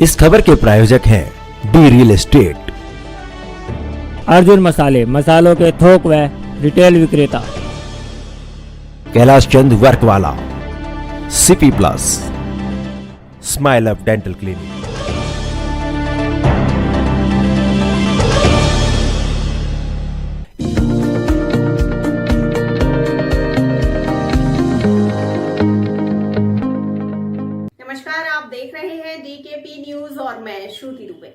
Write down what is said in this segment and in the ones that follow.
इस खबर के प्रायोजक हैं डी रियल एस्टेट, अर्जुन मसाले, मसालों के थोक व रिटेल विक्रेता, कैलाश चंद वर्कवाला, CP plus, smile up dental clinic. नमस्कार, आप देख रहे हैं डीकेपी न्यूज और मैं श्रुति दुबे।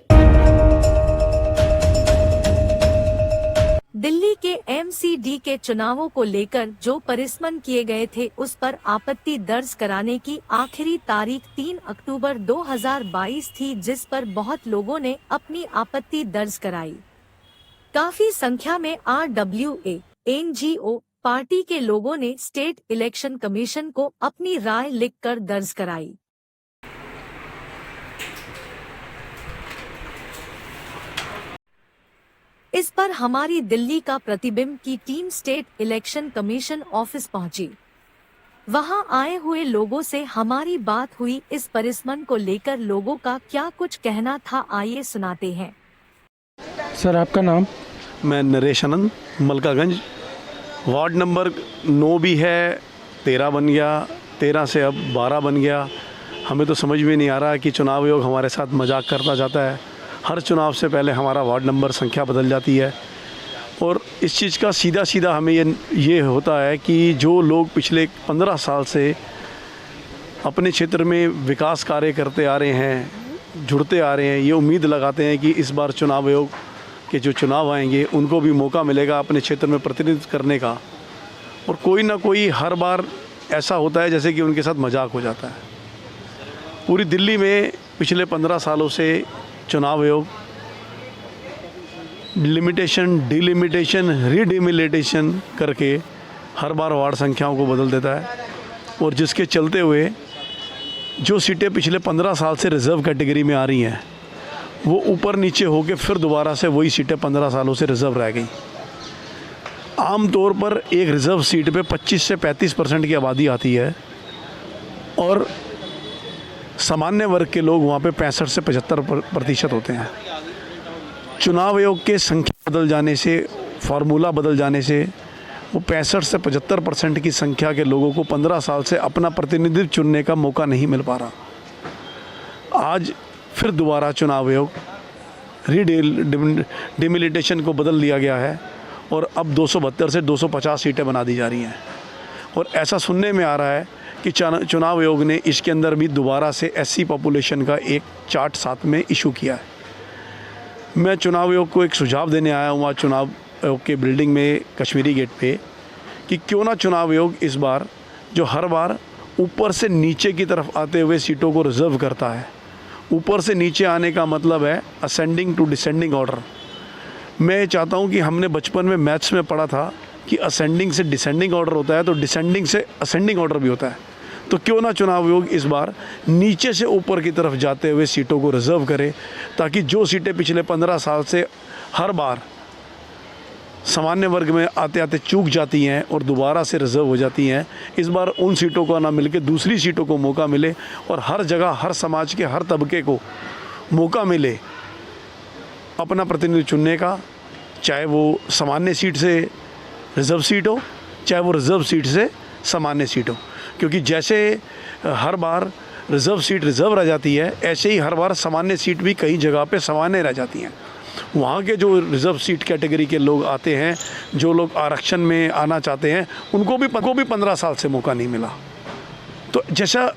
दिल्ली के एमसीडी के चुनावों को लेकर जो परिसमन किए गए थे उस पर आपत्ति दर्ज कराने की आखिरी तारीख 3 अक्टूबर 2022 थी, जिस पर बहुत लोगों ने अपनी आपत्ति दर्ज कराई। काफी संख्या में RWA, NGO पार्टी के लोगों ने स्टेट इलेक्शन कमीशन को अपनी राय लिखकर दर्ज कराई। इस पर हमारी दिल्ली का प्रतिबिंब की team state election commission office पहुंची। वहां आए हुए लोगों से हमारी बात हुई। इस परिसमन को लेकर लोगों का क्या कुछ कहना था, आइए सुनाते हैं। सर, आपका नाम? मैं नरेश आनंद, मलकागंज। वार्ड नंबर 9 भी है, 13 बन गया, 13 से अब 12 बन गया। हमें तो समझ में नहीं आ रहा कि चुनाव आयोग हमारे साथ मजाक करता जाता है। हर चुनाव से पहले हमारा वार्ड नंबर संख्या बदल जाती है और इस चीज़ का सीधा सीधा हमें ये होता है कि जो लोग पिछले 15 साल से अपने क्षेत्र में विकास कार्य करते आ रहे हैं, जुड़ते आ रहे हैं, ये उम्मीद लगाते हैं कि इस बार चुनाव आयोग के जो चुनाव आएंगे उनको भी मौका मिलेगा अपने क्षेत्र में प्रतिनिधित्व करने का। और कोई ना कोई हर बार ऐसा होता है जैसे कि उनके साथ मजाक हो जाता है। पूरी दिल्ली में पिछले 15 सालों से चुनाव आयोग लिमिटेशन, डिलिमिटेशन, रीडिमिलिटेशन करके हर बार वार्ड संख्याओं को बदल देता है और जिसके चलते हुए जो सीटें पिछले 15 साल से रिज़र्व कैटेगरी में आ रही हैं वो ऊपर नीचे होके फिर दोबारा से वही सीटें 15 सालों से रिज़र्व रह गई। आम तौर पर एक रिज़र्व सीट पे 25 से 35% की आबादी आती है और सामान्य वर्ग के लोग वहाँ पे 65 से 75% होते हैं। चुनाव आयोग के संख्या बदल जाने से, फार्मूला बदल जाने से वो 65 से 75% की संख्या के लोगों को 15 साल से अपना प्रतिनिधित्व चुनने का मौका नहीं मिल पा रहा। आज फिर दोबारा चुनाव आयोग डिमिलिटेशन को बदल दिया गया है और अब 272 से 250 सीटें बना दी जा रही हैं और ऐसा सुनने में आ रहा है कि चुनाव आयोग ने इसके अंदर भी दोबारा से SC पॉपुलेशन का एक चार्ट साथ में इशू किया है। मैं चुनाव आयोग को एक सुझाव देने आया हूँ आज चुनाव आयोग के बिल्डिंग में कश्मीरी गेट पे कि क्यों ना चुनाव आयोग इस बार जो हर बार ऊपर से नीचे की तरफ आते हुए सीटों को रिज़र्व करता है, ऊपर से नीचे आने का मतलब है असेंडिंग टू डिसेंडिंग ऑर्डर। मैं चाहता हूँ कि हमने बचपन में मैथ्स में पढ़ा था कि असेंडिंग से डिसेंडिंग ऑर्डर होता है तो डिसेंडिंग से असेंडिंग ऑर्डर भी होता है। तो क्यों ना चुनाव आयोग इस बार नीचे से ऊपर की तरफ जाते हुए सीटों को रिज़र्व करे ताकि जो सीटें पिछले 15 साल से हर बार सामान्य वर्ग में आते आते चूक जाती हैं और दोबारा से रिज़र्व हो जाती हैं, इस बार उन सीटों को ना मिलके दूसरी सीटों को मौका मिले और हर जगह हर समाज के हर तबके को मौका मिले अपना प्रतिनिधि चुनने का, चाहे वो सामान्य सीट से रिज़र्व सीट हो, चाहे वो रिज़र्व सीट से सामान्य सीट हो। क्योंकि जैसे हर बार रिज़र्व सीट रिज़र्व रह जाती है, ऐसे ही हर बार सामान्य सीट भी कई जगह पे सामान्य रह जाती हैं। वहाँ के जो रिज़र्व सीट कैटेगरी के लोग आते हैं, जो लोग आरक्षण में आना चाहते हैं, उनको भी 15 साल से मौका नहीं मिला। तो जैसा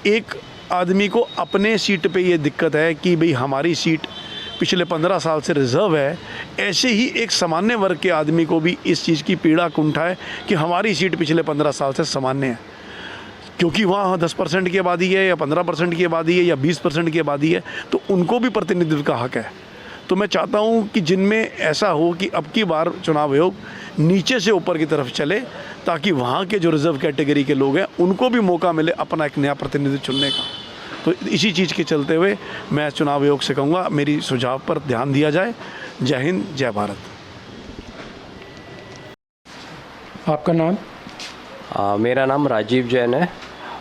एक आदमी को अपने सीट पे ये दिक्कत है कि भाई हमारी सीट पिछले 15 साल से रिज़र्व है, ऐसे ही एक सामान्य वर्ग के आदमी को भी इस चीज़ की पीड़ा कुंठा है कि हमारी सीट पिछले 15 साल से सामान्य है, क्योंकि वहाँ 10% की आबादी है या 15% की आबादी है या 20% की आबादी है, तो उनको भी प्रतिनिधित्व का हक है। तो मैं चाहता हूँ कि जिनमें ऐसा हो कि अब की बार चुनाव आयोग नीचे से ऊपर की तरफ चले ताकि वहाँ के जो रिज़र्व कैटेगरी के लोग हैं उनको भी मौका मिले अपना एक नया प्रतिनिधित्व चुनने का। तो इसी चीज़ के चलते हुए मैं चुनाव आयोग से कहूँगा मेरी सुझाव पर ध्यान दिया जाए। जय हिंद, जय भारत। आपका नाम? मेरा नाम राजीव जैन है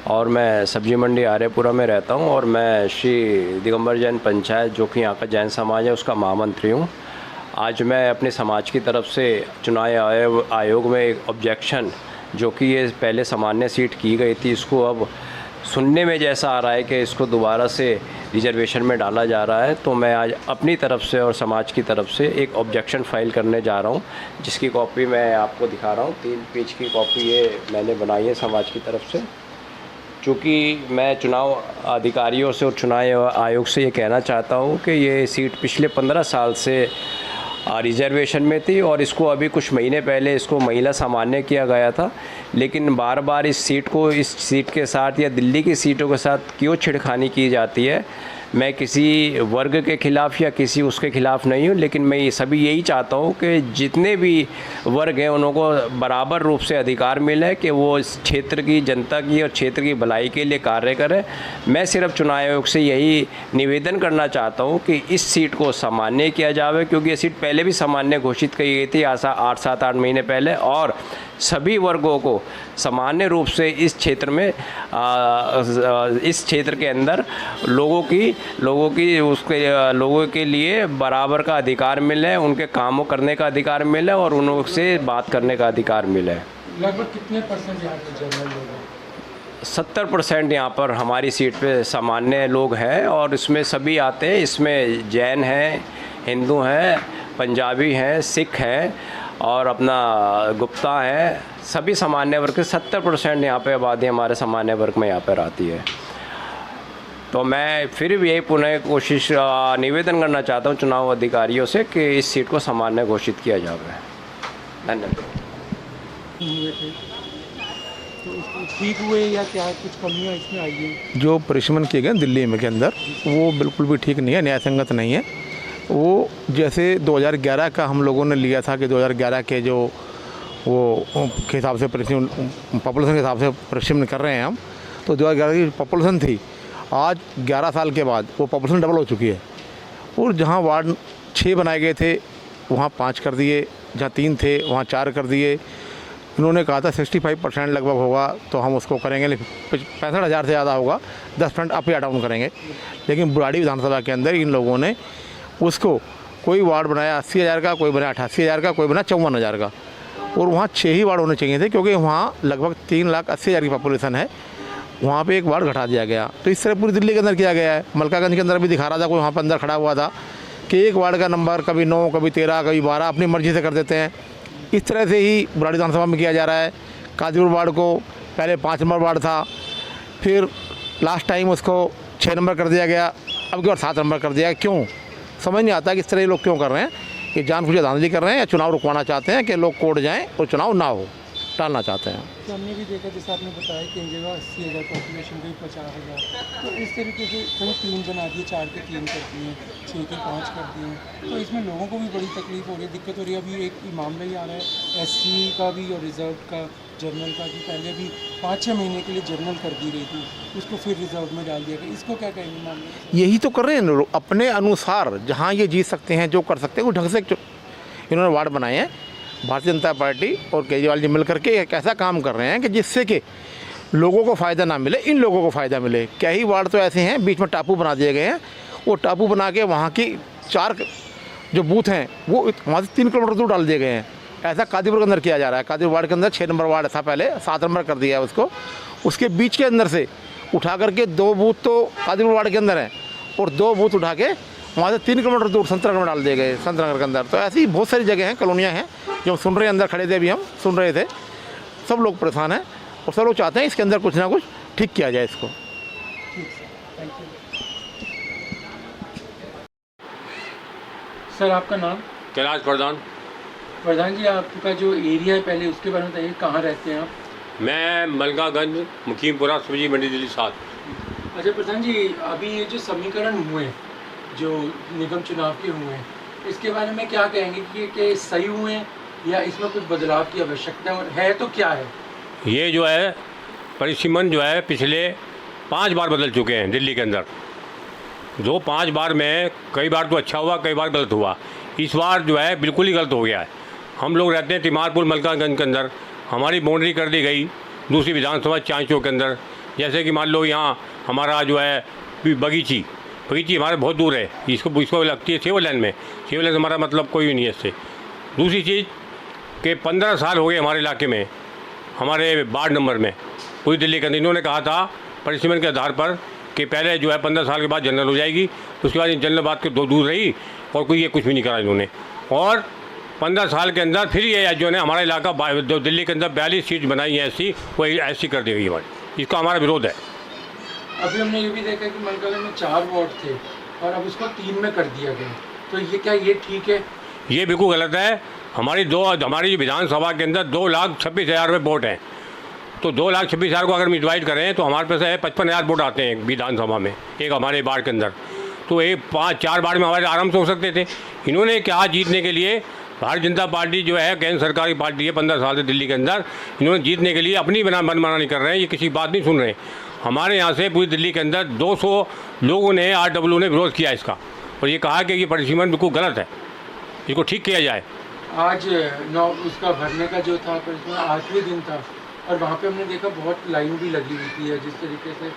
और मैं सब्जी मंडी आर्यपुरा में रहता हूँ और मैं श्री दिगंबर जैन पंचायत जो कि यहाँ का जैन समाज है उसका महामंत्री हूँ। आज मैं अपने समाज की तरफ से चुनाव आयोग में एक ऑब्जेक्शन जो कि ये पहले सामान्य सीट की गई थी, इसको अब सुनने में जैसा आ रहा है कि इसको दोबारा से रिजर्वेशन में डाला जा रहा है, तो मैं आज अपनी तरफ से और समाज की तरफ से एक ऑब्जेक्शन फ़ाइल करने जा रहा हूँ, जिसकी कॉपी मैं आपको दिखा रहा हूँ। 3 पेज की कॉपी ये मैंने बनाई है समाज की तरफ से। चूँकि मैं चुनाव अधिकारियों से और चुनाव आयोग से ये कहना चाहता हूँ कि ये सीट पिछले 15 साल से रिजर्वेशन में थी और इसको अभी कुछ महीने पहले इसको महिला सामान्य किया गया था, लेकिन बार बार इस सीट के साथ या दिल्ली की सीटों के साथ क्यों छेड़खानी की जाती है। मैं किसी वर्ग के ख़िलाफ़ या किसी उसके ख़िलाफ़ नहीं हूँ, लेकिन मैं यही चाहता हूँ कि जितने भी वर्ग हैं उनको बराबर रूप से अधिकार मिले कि वो इस क्षेत्र की जनता की और क्षेत्र की भलाई के लिए कार्य करें। मैं सिर्फ चुनाव आयोग से यही निवेदन करना चाहता हूँ कि इस सीट को सामान्य किया जाए, क्योंकि ये सीट पहले भी सामान्य घोषित की गई थी 8 महीने पहले, और सभी वर्गों को सामान्य रूप से इस क्षेत्र में इस क्षेत्र के अंदर लोगों के लिए बराबर का अधिकार मिले, उनके कामों करने का अधिकार मिले और उनसे बात करने का अधिकार मिले। लगभग कितने परसेंट यहाँ पे जनरल लोग हैं? 70% यहाँ पर हमारी सीट पे सामान्य लोग हैं और इसमें सभी आते हैं। इसमें जैन हैं, हिंदू हैं, पंजाबी हैं, सिख हैं और अपना गुप्ता है। सभी सामान्य वर्ग के 70% यहाँ पे आबादी हमारे सामान्य वर्ग में यहाँ पर आती है। तो मैं फिर भी यही पुनः निवेदन करना चाहता हूँ चुनाव अधिकारियों से कि इस सीट को सामान्य घोषित किया जाए। धन्यवाद। तो ठीक हुए या क्या कुछ कमियाँ इसमें आई हैं? जो परिश्रम किए गए दिल्ली में के अंदर वो बिल्कुल भी ठीक नहीं है, न्याय संगत नहीं है। वो जैसे 2011 का हम लोगों ने लिया था कि 2011 के जो वो के हिसाब से पॉपुलेशन के हिसाब से परिश्रम कर रहे हैं हम, तो 2011 की पॉपुलेशन थी, आज 11 साल के बाद वो पॉपुलेशन डबल हो चुकी है। और जहाँ वार्ड 6 बनाए गए थे वहाँ 5 कर दिए, जहाँ 3 थे वहाँ 4 कर दिए। इन्होंने कहा था 65% लगभग होगा तो हम उसको करेंगे, 65,000 से ज़्यादा होगा 10% अप या डाउन करेंगे। लेकिन बुराड़ी विधानसभा के अंदर इन लोगों ने उसको कोई वार्ड बनाया 80,000 का, कोई बनाया 88,000 का, कोई बनाया 54,000 का, और वहाँ 6 ही वार्ड होने चाहिए थे क्योंकि वहाँ लगभग 3,80,000 की पॉपुलेशन है। वहाँ पे एक वार्ड घटा दिया गया। तो इस तरह पूरी दिल्ली के अंदर किया गया है। मलकागंज के अंदर भी दिखा रहा था, कोई वहाँ पर अंदर खड़ा हुआ था कि एक वार्ड का नंबर कभी 9, कभी 13, कभी 12 अपनी मर्जी से कर देते हैं। इस तरह से ही बुराड़ी विधानसभा में किया जा रहा है। कादीपुर वार्ड को पहले 5 नंबर वार्ड था, फिर लास्ट टाइम उसको 6 नंबर कर दिया गया, अब की बार 7 नंबर कर दिया। क्यों समझ नहीं आता कि इस तरह ये लोग क्यों कर रहे हैं। ये जानबूझ के धांधली कर रहे हैं या चुनाव रुकवाना चाहते हैं कि लोग कोर्ट जाएं और चुनाव ना हो, टालना चाहते हैं। तो हमने भी देखा जैसे आपने बताया कि इन जगह 80,000 पॉपुलेशन गई 50,000, तो इस तरीके से कहीं 3 बना दिए, 4 के 3 कर दिए, 6 के 5 कर दिए। तो इसमें लोगों को भी बड़ी तकलीफ हो रही है, दिक्कत हो रही है। अभी एक मामला ही आ रहा है SC का भी और रिजर्व का, जनरल का, कि पहले भी 5-6 महीने के लिए जनरल कर दी गई थी, उसको फिर रिजर्व में डाल दिया गया। इसको क्या कहेंगे मामले? यही तो कर रहे हैं अपने अनुसार, जहाँ ये जीत सकते हैं, जो कर सकते हैं वो ढंग से इन्होंने वार्ड बनाए हैं। भारतीय जनता पार्टी और केजरीवाल जी मिल करके एक ऐसा काम कर रहे हैं कि जिससे कि लोगों को फ़ायदा ना मिले, इन लोगों को फ़ायदा मिले। क्या ही वार्ड तो ऐसे हैं बीच में टापू बना दिए गए हैं। वो टापू बना के वहाँ की 4 जो बूथ हैं वो वहाँ से 3 किलोमीटर दूर डाल दिए गए हैं। ऐसा कादीपुर के अंदर किया जा रहा है। कादीपुर वार्ड के अंदर 6 नंबर वार्ड था, पहले 7 नंबर कर दिया है उसको। उसके बीच के अंदर से उठा करके 2 बूथ तो कादीपुर वार्ड के अंदर हैं और 2 बूथ उठा के वहाँ से 3 किलोमीटर दूर संतनगर में डाल दिए गए, संतनगर के अंदर। तो ऐसी बहुत सारी जगह हैं, कॉलोनियाँ हैं जो हम सुन रहे हैं। अंदर खड़े थे, अभी हम सुन रहे थे। सब लोग परेशान हैं और सब लोग चाहते हैं इसके अंदर कुछ ना कुछ ठीक किया जाए इसको। सर आपका नाम? कैलाश प्रधान। प्रधान जी, आपका जो एरिया है पहले उसके बारे में बताइए, कहाँ रहते हैं आप? मैं मलकागंज, मुकीमपुरा, सब्जी मंडी, दिल्ली 7। अच्छा प्रधान जी, अभी ये जो समीकरण हुए जो निगम चुनाव के हुए हैं, इसके बारे में क्या कहेंगे कि सही हुए हैं या इसमें कुछ बदलाव की आवश्यकता है तो क्या है? ये जो है परिसीमन जो है पिछले 5 बार बदल चुके हैं दिल्ली के अंदर। जो 5 बार में कई बार तो अच्छा हुआ, कई बार गलत हुआ। इस बार जो है बिल्कुल ही गलत हो गया है। हम लोग रहते हैं तिमारपुर मलकागंज के अंदर, हमारी बाउंड्री कर दी गई दूसरी विधानसभा चांचो के अंदर, जैसे कि मान लो यहाँ हमारा जो है बगीची हमारे बहुत दूर है, इसको लगती है सिविल लाइन में। सिविल लाइन हमारा मतलब कोई भी नहीं है इससे। दूसरी चीज़ कि 15 साल हो गए हमारे इलाके में, हमारे वार्ड नंबर में पूरी दिल्ली के अंदर इन्होंने कहा था परिसीमन के आधार पर कि पहले जो है 15 साल के बाद जनरल हो जाएगी, उसके बाद जनरल बात के दूर रही और कोई ये कुछ भी नहीं करा इन्होंने। और 15 साल के अंदर फिर ये जो है हमारा इलाका जो दिल्ली के अंदर 42 सीट बनाई है ऐसी, वो ऐसी कर दी गई हमारी। इसका हमारा विरोध है। अभी हमने ये भी देखा कि मनकाला में 4 वार्ड थे और अब उसको 3 में कर दिया गया, तो ये क्या ये ठीक है? ये बिल्कुल गलत है। हमारी जो विधानसभा के अंदर 2,26,000 रुपये वोट हैं, तो 2,26,000 को अगर हम डिवाइड करें तो हमारे पास है 55,000 वोट आते हैं विधानसभा में एक हमारे वार्ड के अंदर। तो एक 5-4 वार्ड में हमारे आराम से हो सकते थे। इन्होंने क्या जीतने के लिए, भारतीय जनता पार्टी जो है केंद्र सरकार की पार्टी है 15 साल से दिल्ली के अंदर, इन्होंने जीतने के लिए अपनी मनमानी कर रहे हैं, ये किसी बात नहीं सुन रहे। हमारे यहाँ से पूरी दिल्ली के अंदर 200 लोगों ने RW ने विरोध किया इसका और ये कहा कि ये परिसीमन बिल्कुल गलत है, इसको ठीक किया जाए। आज उसका भरने का जो था परिसीमन 8वें दिन था और वहाँ पे हमने देखा बहुत लाइन भी लगी हुई थी जिस तरीके से,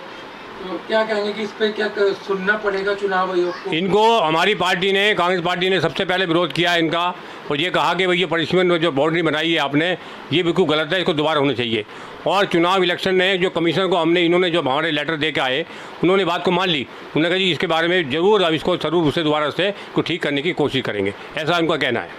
तो क्या कहेंगे कि इस पर क्या सुनना पड़ेगा चुनाव आयोग को? इनको हमारी पार्टी ने, कांग्रेस पार्टी ने सबसे पहले विरोध किया इनका और ये कहा कि भाई ये परिसीमन जो बाउंड्री बनाई है आपने, ये बिल्कुल गलत है, इसको दोबारा होना चाहिए। और चुनाव इलेक्शन ने जो कमीशन को इन्होंने जो हमारे लेटर दे के आए, उन्होंने बात को मान ली। उन्होंने कहा जी इसके बारे में ज़रूर अब इसको जरूर से दोबारा से को ठीक करने की कोशिश करेंगे, ऐसा उनका कहना है।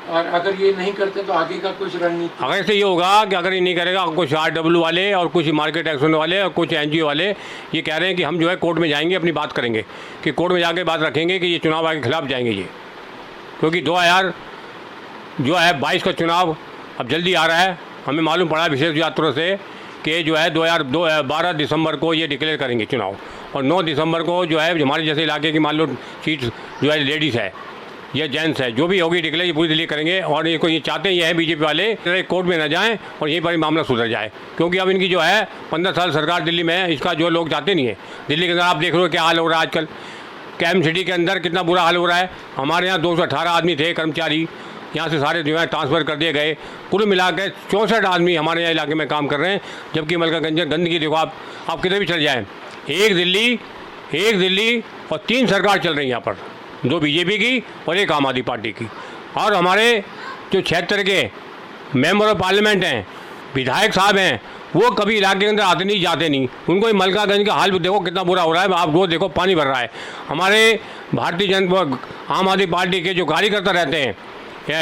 और अगर ये नहीं करते तो आगे का कुछ रणनीति? अगर से ये होगा कि अगर ये नहीं करेगा, कुछ RW वाले और कुछ मार्केट एक्शन वाले और कुछ NGO वाले ये कह रहे हैं कि हम जो है कोर्ट में जाएंगे, अपनी बात करेंगे, कि कोर्ट में जाके बात रखेंगे कि ये चुनाव आयोग के खिलाफ जाएंगे ये, क्योंकि 2022 का चुनाव अब जल्दी आ रहा है। हमें मालूम पड़ा विशेष यात्रा से कि जो है 12 दिसंबर को ये डिक्लेयर करेंगे चुनाव और 9 दिसंबर को जो है हमारे जैसे इलाके की मान लो सीट जो है लेडीज़ है या जेंट्स है, जो भी होगी डिक्लेयर ये पूरी दिल्ली करेंगे। और ये चाहते हैं BJP वाले कोर्ट में न जाएं और यहीं पर ही मामला सुधर जाए, क्योंकि अब इनकी जो है 15 साल सरकार दिल्ली में है, इसका जो लोग चाहते नहीं है। दिल्ली के अंदर आप देख रहे हो क्या हाल हो रहा है आजकल, कैम सिटी के अंदर कितना बुरा हाल हो रहा है। हमारे यहाँ 218 आदमी थे कर्मचारी, यहाँ से सारे जो है ट्रांसफ़र कर दिए गए। कुल मिला के 64 आदमी हमारे यहाँ इलाके में काम कर रहे हैं, जबकि मलकागंज गंदगी देखो आप किधर भी चल जाएँ, एक दिल्ली और 3 सरकार चल रही है यहाँ पर, 2 BJP की और 1 आम आदमी पार्टी की। और हमारे जो क्षेत्र के मेंबर ऑफ पार्लियामेंट हैं, विधायक साहब हैं, वो कभी इलाके के अंदर आते नहीं जाते नहीं। उनको मलकागंज का हाल देखो कितना बुरा हो रहा है, आप रोज देखो पानी भर रहा है। हमारे भारतीय जनता आम आदमी पार्टी के जो कार्यकर्ता रहते हैं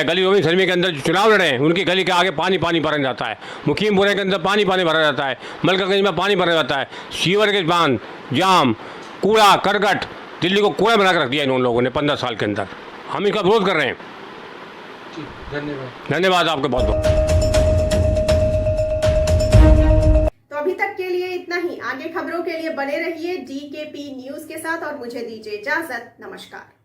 गली गोविंद सरमी के अंदर जो चुनाव लड़े हैं, उनकी गली के आगे पानी भरा जाता है, मुखीमपुरे के अंदर पानी भरा जाता है, मलकागंज में पानी भरा जाता है, सीवर के बांध जाम कूड़ा करकट, दिल्ली को कूड़ा बना कर रख दिया इन लोगों ने 15 साल के अंदर। हम इसका विरोध कर रहे हैं। धन्यवाद आपका बहुत बहुत। तो अभी तक के लिए इतना ही। आगे खबरों के लिए बने रहिए DKP न्यूज के साथ और मुझे दीजिए इजाजत। नमस्कार।